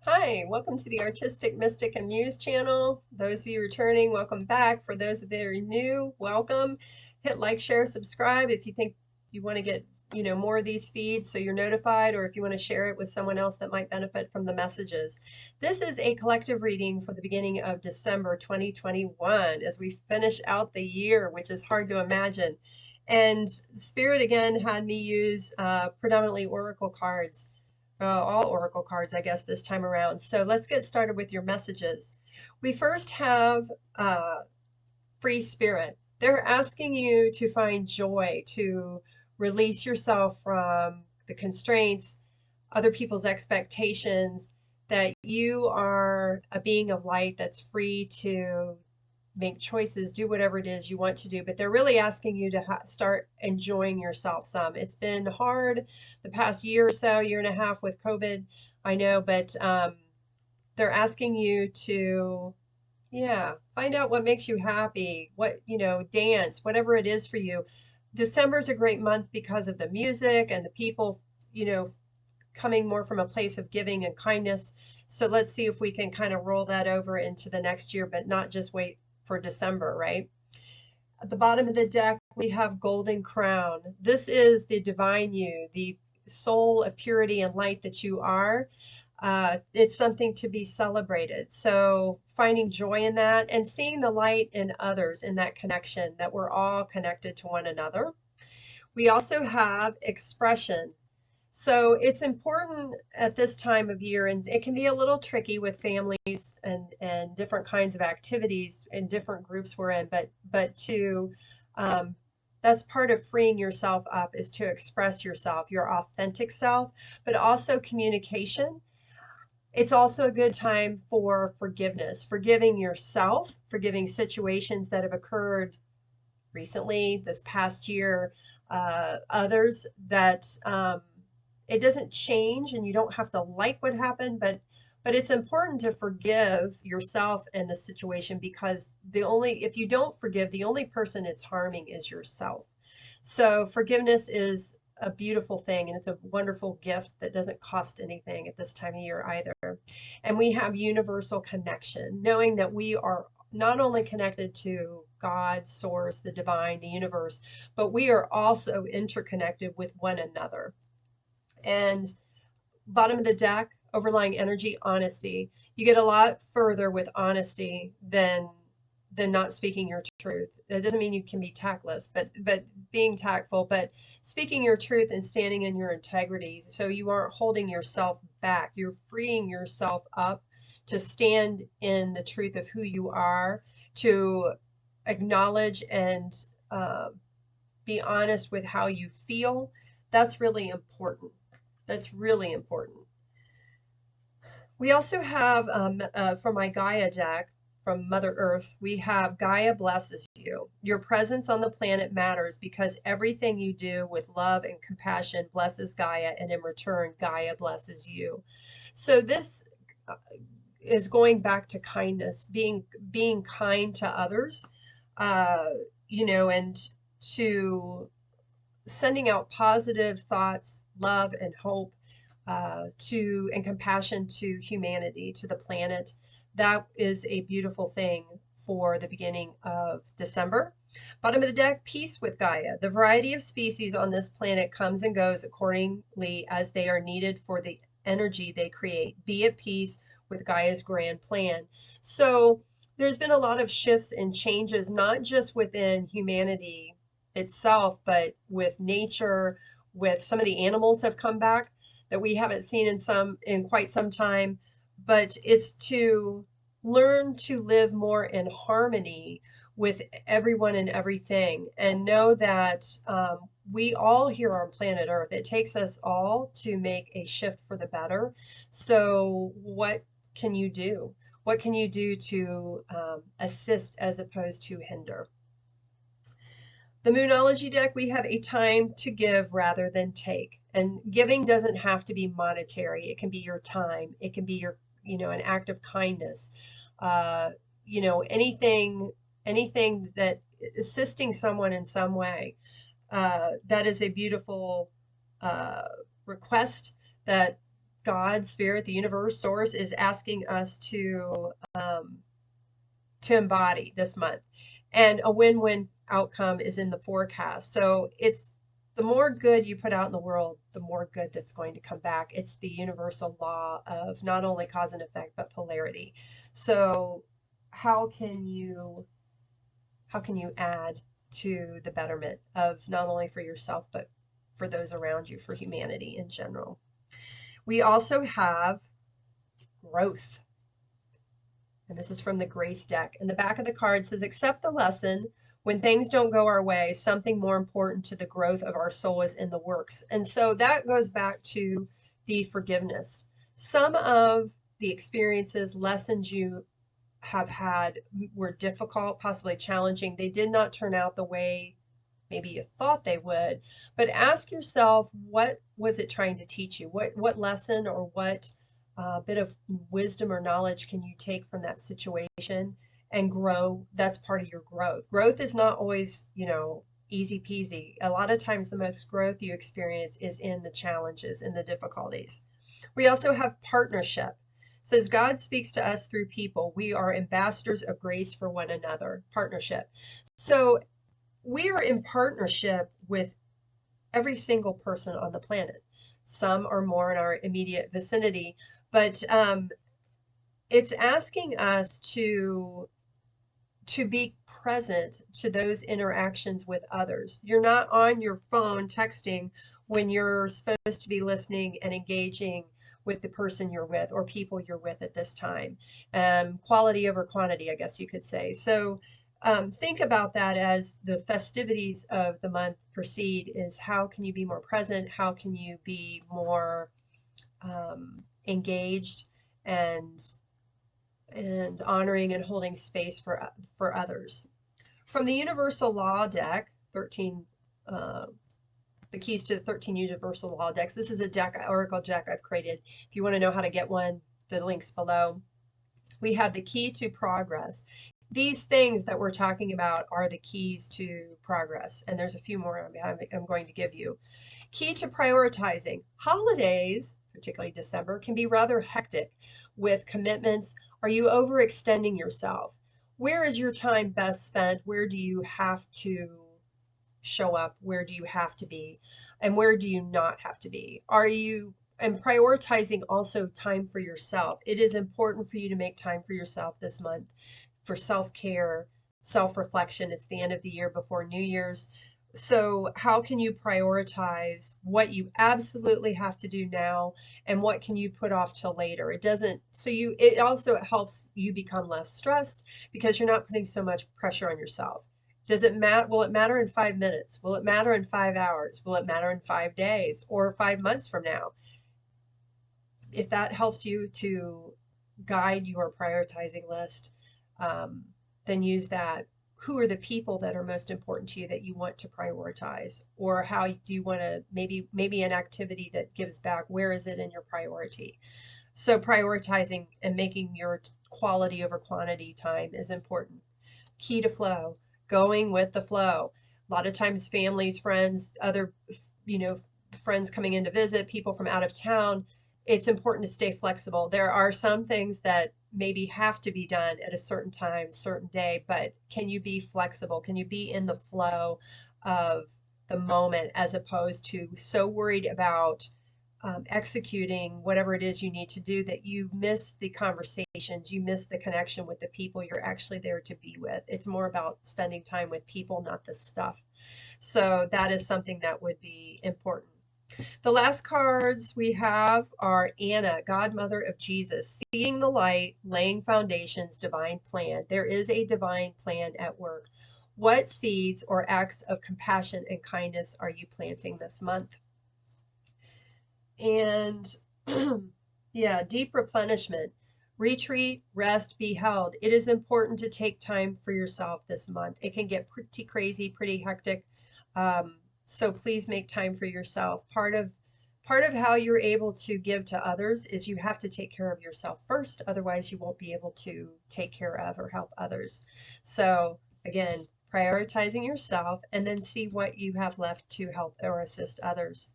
Hi, welcome to the Artistic Mystic and Muse channel. Those of you returning, welcome back. For those that are new, welcome. Hit like, share, subscribe if you think you want to get, more of these feeds so you're notified, or if you want to share it with someone else that might benefit from the messages. This is a collective reading for the beginning of December 2021 as we finish out the year, which is hard to imagine. And Spirit again had me use predominantly oracle cards. All oracle cards, I guess, this time around. So let's get started with your messages. We first have Free Spirit. They're asking you to find joy, to release yourself from the constraints, other people's expectations, that you are a being of light that's free to make choices, do whatever it is you want to do, but they're really asking you to start enjoying yourself some. It's been hard the past year or so, year and a half with COVID, I know, but they're asking you to, find out what makes you happy, what, dance, whatever it is for you. December's a great month because of the music and the people, coming more from a place of giving and kindness. So let's see if we can kind of roll that over into the next year, but not just wait for December, right? At the bottom of the deck, we have Golden Crown. This is the divine you, the soul of purity and light that you are. It's something to be celebrated. So finding joy in that and seeing the light in others, in that connection, that we're all connected to one another. We also have expression. So it's important at this time of year, and it can be a little tricky with families and different kinds of activities in different groups we're in, but to that's part of freeing yourself up, is to express yourself, your authentic self, but also communication. It's also a good time for forgiveness, forgiving yourself, forgiving situations that have occurred recently, this past year, others that it doesn't change, and you don't have to like what happened, but it's important to forgive yourself and the situation, because if you don't forgive, the only person it's harming is yourself. So forgiveness is a beautiful thing, and it's a wonderful gift that doesn't cost anything at this time of year either. And we have universal connection, knowing that we are not only connected to God, source, the divine, the universe, but we are also interconnected with one another. And bottom of the deck, overlying energy, honesty. You get a lot further with honesty than not speaking your truth. That doesn't mean you can be tactless, but being tactful, but speaking your truth and standing in your integrity. So you aren't holding yourself back. You're freeing yourself up to stand in the truth of who you are, to acknowledge and be honest with how you feel. That's really important. That's really important. We also have, from my Gaia deck, from Mother Earth, we have Gaia blesses you. Your presence on the planet matters because everything you do with love and compassion blesses Gaia, and in return, Gaia blesses you. So this is going back to kindness, being kind to others, and to sending out positive thoughts, love and hope, and compassion to humanity, to the planet. That is a beautiful thing for the beginning of December. Bottom of the deck, peace with Gaia. The variety of species on this planet comes and goes accordingly as they are needed for the energy they create. Be at peace with Gaia's grand plan. So there's been a lot of shifts and changes, not just within humanity itself, but with nature, with some of the animals have come back that we haven't seen in quite some time. But it's to learn to live more in harmony with everyone and everything, and know that we all here on planet Earth, it takes us all to make a shift for the better. So what can you do? What can you do to assist as opposed to hinder? The Moonology deck, we have a time to give rather than take. And giving doesn't have to be monetary. It can be your time. It can be your, an act of kindness. Anything that assisting someone in some way. That is a beautiful request that God, Spirit, the universe, source is asking us to embody this month. And a win-win outcome is in the forecast. So it's the more good you put out in the world, the more good that's going to come back. It's the universal law of not only cause and effect, but polarity. So how can you add to the betterment of not only for yourself, but for those around you, for humanity in general? We also have growth. And this is from the Grace deck. And the back of the card says, accept the lesson. When things don't go our way, something more important to the growth of our soul is in the works. And so that goes back to the forgiveness. Some of the experiences, lessons you have had were difficult, possibly challenging. They did not turn out the way maybe you thought they would. But ask yourself, what was it trying to teach you? What lesson or what bit of wisdom or knowledge can you take from that situation and grow? That's part of your growth. Growth is not always, easy peasy. A lot of times the most growth you experience is in the challenges and the difficulties. We also have partnership. It says God speaks to us through people. We are ambassadors of grace for one another. Partnership. So we are in partnership with every single person on the planet. Some are more in our immediate vicinity, but it's asking us to be present to those interactions with others. You're not on your phone texting when you're supposed to be listening and engaging with the person you're with or people you're with at this time. Quality over quantity, I guess you could say. So think about that as the festivities of the month proceed, is how can you be more present? How can you be more engaged and honoring and holding space for others? From the Universal Law deck, 13, the keys to the 13 Universal Law decks. This is a deck, Oracle deck I've created. If you want to know how to get one, the link's below. We have the key to progress. These things that we're talking about are the keys to progress, and there's a few more I'm going to give you. Key to prioritizing. Holidays, particularly December, can be rather hectic with commitments. Are you overextending yourself? Where is your time best spent? Where do you have to show up? Where do you have to be? And where do you not have to be? And prioritizing also time for yourself. It is important for you to make time for yourself this month for self-care, self-reflection. It's the end of the year before New Year's. So how can you prioritize what you absolutely have to do now and what can you put off till later? It also helps you become less stressed because you're not putting so much pressure on yourself. Does it matter? Will it matter in 5 minutes? Will it matter in 5 hours? Will it matter in 5 days or 5 months from now? If that helps you to guide your prioritizing list, then use that. Who are the people that are most important to you that you want to prioritize? Or how do you want to, maybe an activity that gives back, where is it in your priority? So prioritizing and making your quality over quantity time is important. Key to flow, going with the flow. A lot of times families, friends, other, friends coming in to visit, people from out of town, it's important to stay flexible. There are some things that maybe have to be done at a certain time, certain day, but can you be flexible? Can you be in the flow of the moment as opposed to so worried about executing whatever it is you need to do that you miss the conversations, you miss the connection with the people you're actually there to be with. It's more about spending time with people, not the stuff. So that is something that would be important. The last cards we have are Anna, godmother of Jesus, seeing the light, laying foundations, divine plan. There is a divine plan at work. What seeds or acts of compassion and kindness are you planting this month? And yeah, deep replenishment. Retreat, rest, be held. It is important to take time for yourself this month. It can get pretty crazy, pretty hectic. So please make time for yourself. Part of how you're able to give to others is you have to take care of yourself first. Otherwise, you won't be able to take care of or help others. So again, prioritizing yourself and then see what you have left to help or assist others.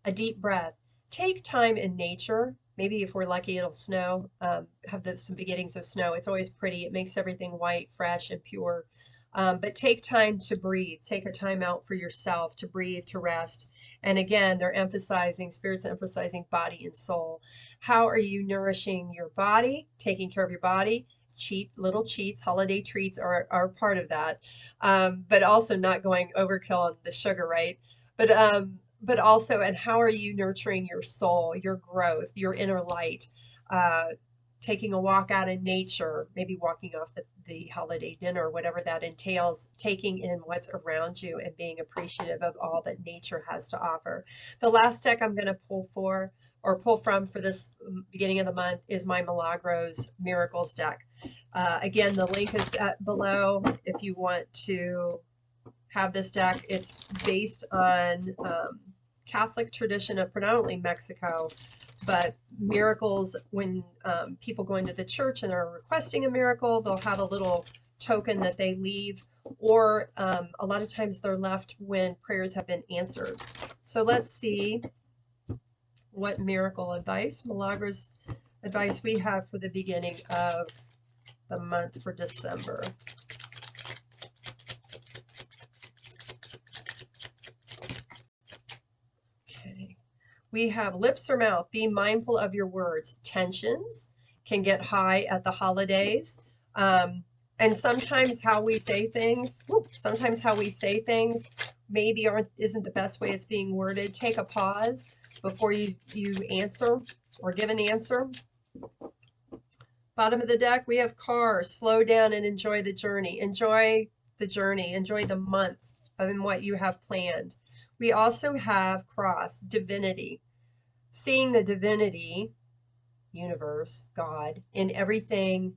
A deep breath. take time in nature. Maybe if we're lucky, it'll snow, have some beginnings of snow. It's always pretty. It makes everything white, fresh, and pure. But take time to breathe. Take a time out for yourself to breathe, to rest. And again, Spirit's emphasizing body and soul. How are you nourishing your body, taking care of your body? Little cheats, holiday treats are part of that. But also not going overkill on the sugar, right? But also, and how are you nurturing your soul, your growth, your inner light? Taking a walk out in nature, maybe walking off the holiday dinner, whatever that entails, taking in what's around you and being appreciative of all that nature has to offer. The last deck I'm going to pull from for this beginning of the month is my Milagros-Miracles deck. Again, the link is below if you want to have this deck. It's based on Catholic tradition of predominantly Mexico, but miracles, when people go into the church and they're requesting a miracle, they'll have a little token that they leave, or a lot of times they're left when prayers have been answered. So let's see what miracle advice, Milagros advice we have for the beginning of the month for December. We have lips or mouth. Be mindful of your words. Tensions can get high at the holidays. And sometimes how we say things, maybe isn't the best way it's being worded. Take a pause before you answer or give an answer. Bottom of the deck, we have car. Slow down and enjoy the journey. Enjoy the journey. Enjoy the month and what you have planned. We also have cross, divinity, seeing the divinity, universe, God, in everything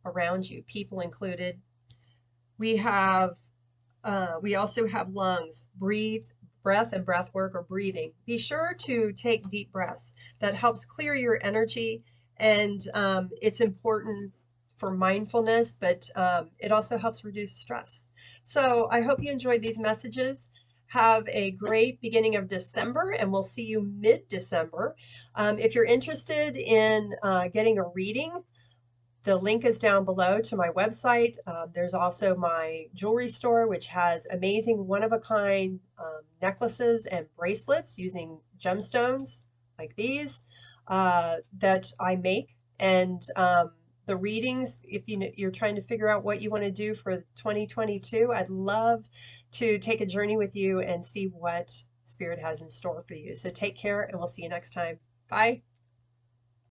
around you, people included. We also have lungs, breath and breath work or breathing. Be sure to take deep breaths. That helps clear your energy, and it's important for mindfulness, but it also helps reduce stress. So I hope you enjoyed these messages. Have a great beginning of December, and we'll see you mid-December. If you're interested in getting a reading, the link is down below to my website. There's also my jewelry store, which has amazing one-of-a-kind necklaces and bracelets using gemstones like these that I make. And the readings, if you're trying to figure out what you want to do for 2022, I'd love to take a journey with you and see what Spirit has in store for you. So take care, and we'll see you next time. Bye.